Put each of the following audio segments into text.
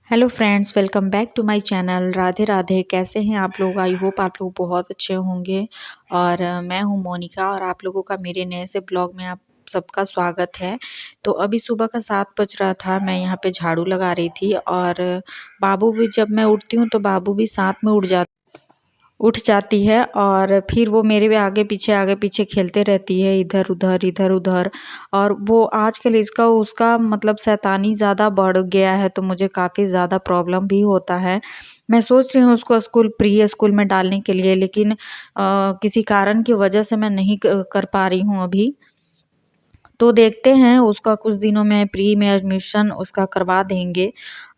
Hello friends, welcome back to my channel. Radhe Radhe. कैसे हैं आप लोग? आई होप आप लोग बहुत अच्छे होंगे। और मैं हूं मोनिका और आप लोगों का मेरे नए से ब्लॉग में आप सबका स्वागत है। तो अभी सुबह का 7 बज रहा था, मैं यहाँ पे झाड़ू लगा रही थी और बाबू भी, जब मैं उठती हूँ तो बाबू भी साथ में उठ जाती है और फिर वो मेरे भी आगे पीछे खेलते रहती है, इधर उधर इधर उधर। और वो आजकल इसका उसका मतलब शैतानी ज़्यादा बढ़ गया है, तो मुझे काफ़ी ज़्यादा प्रॉब्लम भी होता है। मैं सोच रही हूँ उसको प्री स्कूल में डालने के लिए, लेकिन किसी कारण की वजह से मैं नहीं कर पा रही हूँ अभी। तो देखते हैं, उसका कुछ दिनों में प्री में एडमिशन उसका करवा देंगे।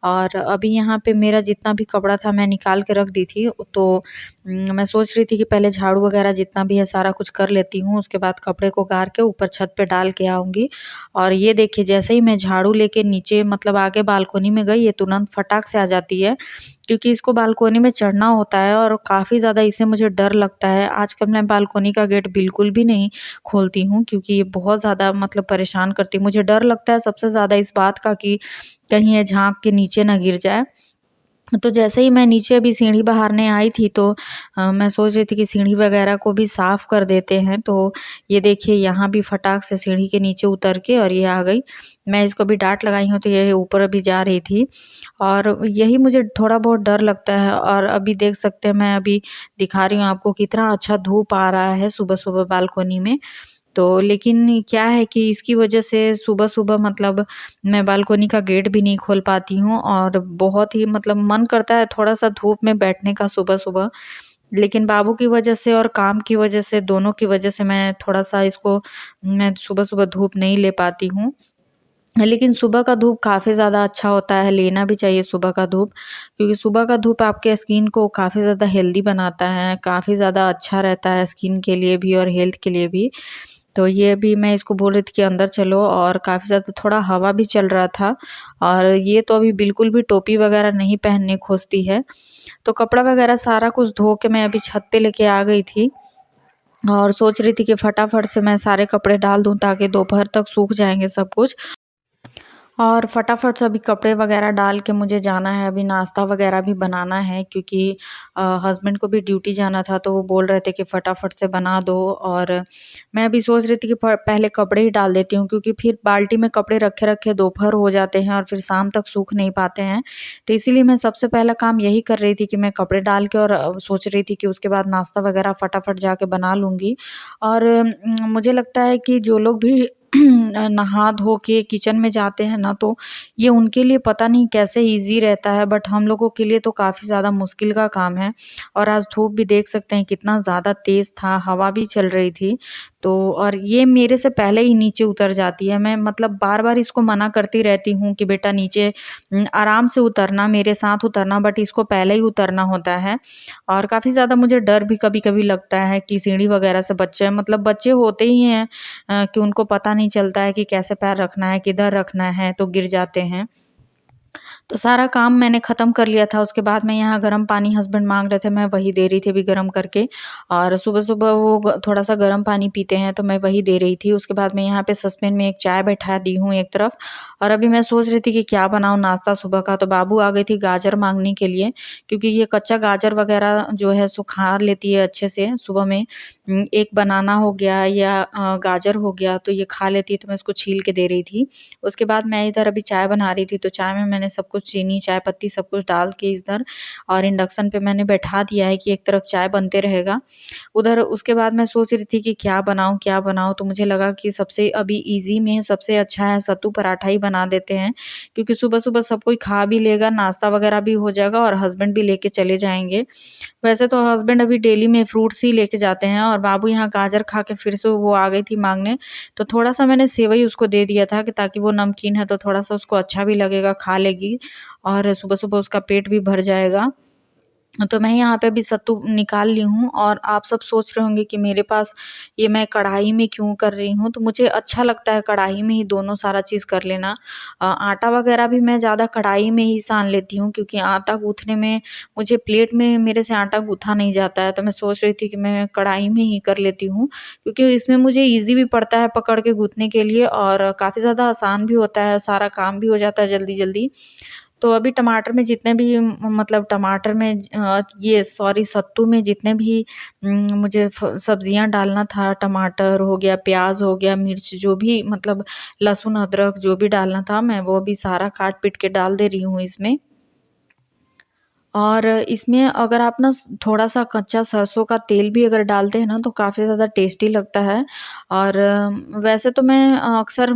और अभी यहाँ पे मेरा जितना भी कपड़ा था मैं निकाल के रख दी थी, तो मैं सोच रही थी कि पहले झाड़ू वगैरह जितना भी है सारा कुछ कर लेती हूँ, उसके बाद कपड़े को गार के ऊपर छत पे डाल के आऊँगी। और ये देखिए, जैसे ही मैं झाड़ू लेके नीचे मतलब आगे बालकोनी में गई, ये तुरंत फटाक से आ जाती है, क्योंकि इसको बालकोनी में चढ़ना होता है और काफ़ी ज़्यादा इससे मुझे डर लगता है। आजकल मैं बालकोनी का गेट बिल्कुल भी नहीं खोलती हूँ, क्योंकि ये बहुत ज़्यादा मतलब परेशान करती है। मुझे डर लगता है सबसे ज़्यादा इस बात का कि कहीं ये झाँक के नीचे ना गिर जाए। तो जैसे ही मैं नीचे अभी सीढ़ी बहारने आई थी, तो मैं सोच रही थी कि सीढ़ी वगैरह को भी साफ़ कर देते हैं। तो ये देखिए, यहाँ भी फटाक से सीढ़ी के नीचे उतर के और ये आ गई। मैं इसको भी डाँट लगाई हूँ तो ये ऊपर अभी जा रही थी, और यही मुझे थोड़ा बहुत डर लगता है। और अभी देख सकते हैं, मैं अभी दिखा रही हूँ आपको कितना अच्छा धूप आ रहा है सुबह-सुबह बालकोनी में। तो लेकिन क्या है कि इसकी वजह से सुबह-सुबह मतलब मैं बालकोनी का गेट भी नहीं खोल पाती हूँ, और बहुत ही मतलब मन करता है थोड़ा-सा धूप में बैठने का सुबह-सुबह। लेकिन बाबू की वजह से और काम की वजह से, दोनों की वजह से मैं सुबह-सुबह धूप नहीं ले पाती हूँ। लेकिन सुबह का धूप काफ़ी ज़्यादा अच्छा होता है, लेना भी चाहिए सुबह का धूप, क्योंकि सुबह का धूप आपके स्किन को काफ़ी ज़्यादा हेल्दी बनाता है, काफ़ी ज़्यादा अच्छा रहता है स्किन के लिए भी और हेल्थ के लिए भी। तो ये भी मैं इसको बोल रही थी कि अंदर चलो, और काफ़ी ज़्यादा थोड़ा हवा भी चल रहा था, और ये तो अभी बिल्कुल भी टोपी वगैरह नहीं पहनने खोजती है। तो कपड़ा वगैरह सारा कुछ धो के मैं अभी छत पे लेके आ गई थी, और सोच रही थी कि फटाफट से मैं सारे कपड़े डाल दूँ ताकि दोपहर तक सूख जाएँगे सब कुछ। और फटाफट से अभी कपड़े वगैरह डाल के मुझे जाना है, अभी नाश्ता वगैरह भी बनाना है, क्योंकि हस्बैंड को भी ड्यूटी जाना था, तो वो बोल रहे थे कि फटाफट से बना दो। और मैं अभी सोच रही थी कि पहले कपड़े ही डाल देती हूँ, क्योंकि फिर बाल्टी में कपड़े रखे रखे दोपहर हो जाते हैं और फिर शाम तक सूख नहीं पाते हैं। तो इसीलिए मैं सबसे पहला काम यही कर रही थी कि मैं कपड़े डाल के, और सोच रही थी कि उसके बाद नाश्ता वगैरह फटाफट जाके बना लूँगी। और मुझे लगता है कि जो लोग भी नहा धो के किचन में जाते हैं ना, तो ये उनके लिए पता नहीं कैसे ईज़ी रहता है, बट हम लोगों के लिए तो काफ़ी ज़्यादा मुश्किल का काम है। और आज धूप भी देख सकते हैं कितना ज़्यादा तेज़ था, हवा भी चल रही थी। तो और ये मेरे से पहले ही नीचे उतर जाती है। मैं मतलब बार-बार इसको मना करती रहती हूँ कि बेटा नीचे आराम से उतरना, मेरे साथ उतरना, बट इसको पहले ही उतरना होता है। और काफ़ी ज़्यादा मुझे डर भी कभी-कभी लगता है कि सीढ़ी वगैरह से बच्चे होते ही हैं, कि उनको पता नहीं चलता है कि कैसे पैर रखना है, किधर रखना है, तो गिर जाते हैं। तो सारा काम मैंने ख़त्म कर लिया था, उसके बाद मैं यहाँ गर्म पानी हस्बैंड माँग रहे थे, मैं वही दे रही थी अभी गरम करके। और सुबह-सुबह वो थोड़ा-सा गर्म पानी पीते हैं, तो मैं वही दे रही थी। उसके बाद मैं यहाँ पे सस्पेन में एक चाय बैठा दी हूँ एक तरफ, और अभी मैं सोच रही थी कि क्या बनाऊँ नाश्ता सुबह का। तो बाबू आ गई थी गाजर माँगने के लिए, क्योंकि ये कच्चा गाजर वग़ैरह जो है सो खा लेती है अच्छे से सुबह में। एक बनाना हो गया या गाजर हो गया, तो ये खा लेती है, तो मैं उसको छील के दे रही थी। उसके बाद मैं इधर अभी चाय बना रही थी, तो चाय में मैंने सब कुछ चीनी, चाय पत्ती सब कुछ डाल के इधर और इंडक्शन पे मैंने बैठा दिया है कि एक तरफ चाय बनते रहेगा। उधर उसके बाद मैं सोच रही थी कि क्या बनाऊँ, क्या बनाऊँ? तो मुझे लगा कि सबसे अभी ईज़ी में सबसे अच्छा है सत्तू पराठा ही बना देते हैं, क्योंकि सुबह-सुबह सब कोई खा भी लेगा, नाश्ता वगैरह भी हो जाएगा और हस्बैंड भी लेके चले जाएँगे। वैसे तो हस्बैंड अभी डेली में फ्रूट्स ही लेके जाते हैं, और बाबू यहाँ गाजर खा के फिर से वो आ गई थी माँगने, तो थोड़ा-सा मैंने सेवई उसको दे दिया था कि ताकि वो नमकीन है तो थोड़ा-सा उसको अच्छा भी लगेगा, खा लेगी और सुबह-सुबह उसका पेट भी भर जाएगा। तो मैं यहाँ पे अभी सत्तू निकाल ली हूँ, और आप सब सोच रहे होंगे कि मेरे पास ये मैं कढ़ाई में क्यों कर रही हूँ, तो मुझे अच्छा लगता है कढ़ाई में ही दोनों सारा चीज़ कर लेना। आटा वगैरह भी मैं ज़्यादा कढ़ाई में ही सान लेती हूँ, क्योंकि आटा गूँथने में मुझे प्लेट में मेरे से आटा गूँथा नहीं जाता है, तो मैं सोच रही थी कि मैं कढ़ाई में ही कर लेती हूँ, क्योंकि इसमें मुझे ईज़ी भी पड़ता है पकड़ के गूँथने के लिए, और काफ़ी ज़्यादा आसान भी होता है, सारा काम भी हो जाता है जल्दी-जल्दी। तो अभी टमाटर में जितने भी मतलब टमाटर में ये सॉरी सत्तू में जितने भी मुझे सब्जियां डालना था, टमाटर हो गया, प्याज हो गया, मिर्च जो भी मतलब लहसुन अदरक जो भी डालना था, मैं वो अभी सारा काट पीट के डाल दे रही हूँ इसमें। और इसमें अगर आप ना थोड़ा-सा कच्चा सरसों का तेल भी अगर डालते हैं ना तो काफ़ी ज़्यादा टेस्टी लगता है। और वैसे तो मैं अक्सर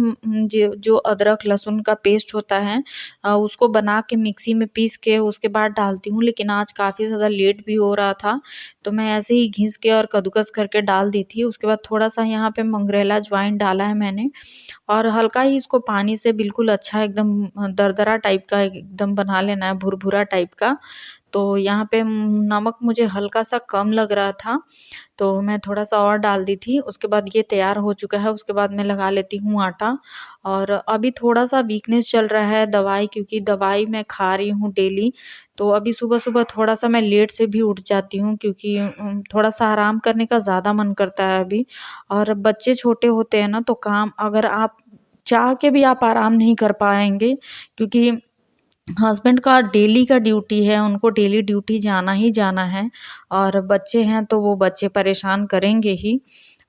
जो अदरक लहसुन का पेस्ट होता है उसको बना के मिक्सी में पीस के उसके बाद डालती हूँ, लेकिन आज काफ़ी ज़्यादा लेट भी हो रहा था, तो मैं ऐसे ही घिस के और कद्दूकस करके डाल दी थी। उसके बाद थोड़ा-सा यहाँ पे मंगरेला अजवाइन डाला है मैंने और हल्का ही इसको पानी से बिल्कुल अच्छा एकदम दरदरा टाइप का एकदम बना लेना है, भुरभुरा टाइप का। तो यहाँ पे नमक मुझे हल्का-सा कम लग रहा था, तो मैं थोड़ा-सा और डाल दी थी। उसके बाद ये तैयार हो चुका है, उसके बाद मैं लगा लेती हूँ आटा। और अभी थोड़ा-सा वीकनेस चल रहा है दवाई, क्योंकि दवाई मैं खा रही हूँ डेली, तो अभी सुबह-सुबह थोड़ा-सा मैं लेट से भी उठ जाती हूँ, क्योंकि थोड़ा-सा आराम करने का ज़्यादा मन करता है अभी। और बच्चे छोटे होते हैं ना, तो काम अगर आप चाह के भी आप आराम नहीं कर पाएँगे, क्योंकि हस्बैंड का डेली का ड्यूटी है, उनको डेली ड्यूटी जाना ही जाना है और बच्चे हैं तो वो बच्चे परेशान करेंगे ही।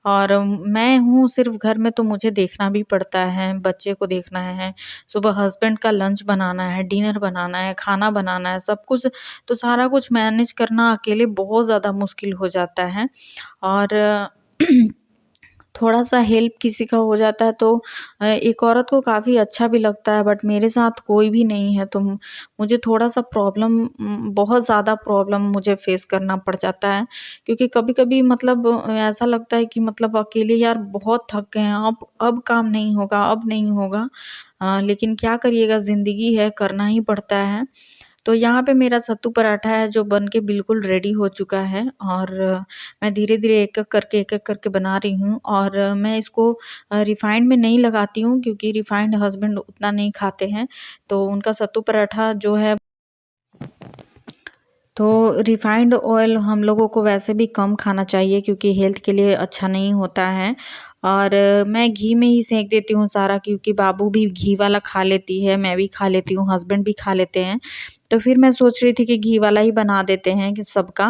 और मैं हूँ सिर्फ़ घर में, तो मुझे देखना भी पड़ता है, बच्चे को देखना है, सुबह हस्बैंड का लंच बनाना है, डिनर बनाना है, खाना बनाना है, सब कुछ। तो सारा कुछ मैनेज करना अकेले बहुत ज़्यादा मुश्किल हो जाता है। और थोड़ा-सा हेल्प किसी का हो जाता है तो एक औरत को काफ़ी अच्छा भी लगता है, बट मेरे साथ कोई भी नहीं है, तो मुझे थोड़ा-सा प्रॉब्लम बहुत ज़्यादा प्रॉब्लम मुझे फ़ेस करना पड़ जाता है। क्योंकि कभी-कभी मतलब ऐसा लगता है कि मतलब अकेले यार बहुत थक गए हैं, अब काम नहीं होगा, अब नहीं होगा। लेकिन क्या करिएगा, ज़िंदगी है, करना ही पड़ता है। तो यहाँ पे मेरा सत्तू पराठा है जो बन के बिल्कुल रेडी हो चुका है, और मैं धीरे-धीरे एक-एक करके बना रही हूँ। और मैं इसको रिफाइंड में नहीं लगाती हूँ, क्योंकि रिफाइंड हस्बैंड उतना नहीं खाते हैं, तो उनका सत्तू पराठा जो है, तो रिफाइंड ऑयल हम लोगों को वैसे भी कम खाना चाहिए, क्योंकि हेल्थ के लिए अच्छा नहीं होता है। और मैं घी में ही सेंक देती हूँ सारा, क्योंकि बाबू भी घी वाला खा लेती है, मैं भी खा लेती हूँ, हस्बैंड भी खा लेते हैं। तो फिर मैं सोच रही थी कि घी वाला ही बना देते हैं कि सबका,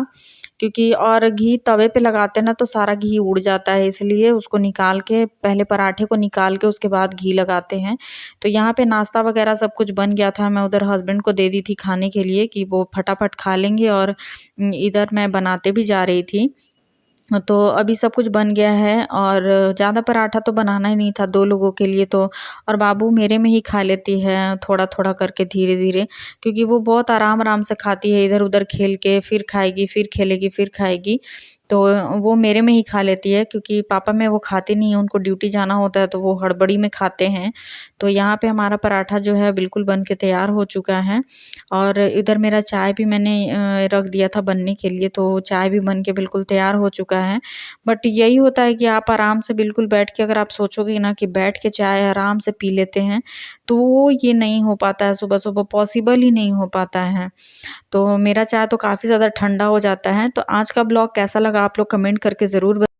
क्योंकि और घी तवे पे लगाते हैं ना तो सारा घी उड़ जाता है, इसलिए उसको निकाल के पहले पराठे को निकाल के उसके बाद घी लगाते हैं। तो यहाँ पे नाश्ता वगैरह सब कुछ बन गया था, मैं उधर हस्बैंड को दे दी थी खाने के लिए कि वो फटाफट खा लेंगे, और इधर मैं बनाते भी जा रही थी। तो अभी सब कुछ बन गया है, और ज़्यादा पराठा तो बनाना ही नहीं था 2 लोगों के लिए तो, और बाबू मेरे में ही खा लेती है थोड़ा-थोड़ा करके धीरे-धीरे, क्योंकि वो बहुत आराम-आराम से खाती है, इधर-उधर खेल के फिर खाएगी, फिर खेलेगी, फिर खाएगी। तो वो मेरे में ही खा लेती है, क्योंकि पापा में वो खाते नहीं हैं, उनको ड्यूटी जाना होता है तो वो हड़बड़ी में खाते हैं। तो यहाँ पे हमारा पराठा जो है बिल्कुल बन के तैयार हो चुका है, और इधर मेरा चाय भी मैंने रख दिया था बनने के लिए, तो चाय भी बन के बिल्कुल तैयार हो चुका है। बट यही होता है कि आप आराम से बिल्कुल बैठ के अगर आप सोचोगे ना कि बैठ के चाय आराम से पी लेते हैं, तो वो ये नहीं हो पाता है, सुबह-सुबह पॉसिबल ही नहीं हो पाता है। तो मेरा चाय तो काफ़ी ज़्यादा ठंडा हो जाता है। तो आज का ब्लॉग कैसा लगा आप लोग कमेंट करके ज़रूर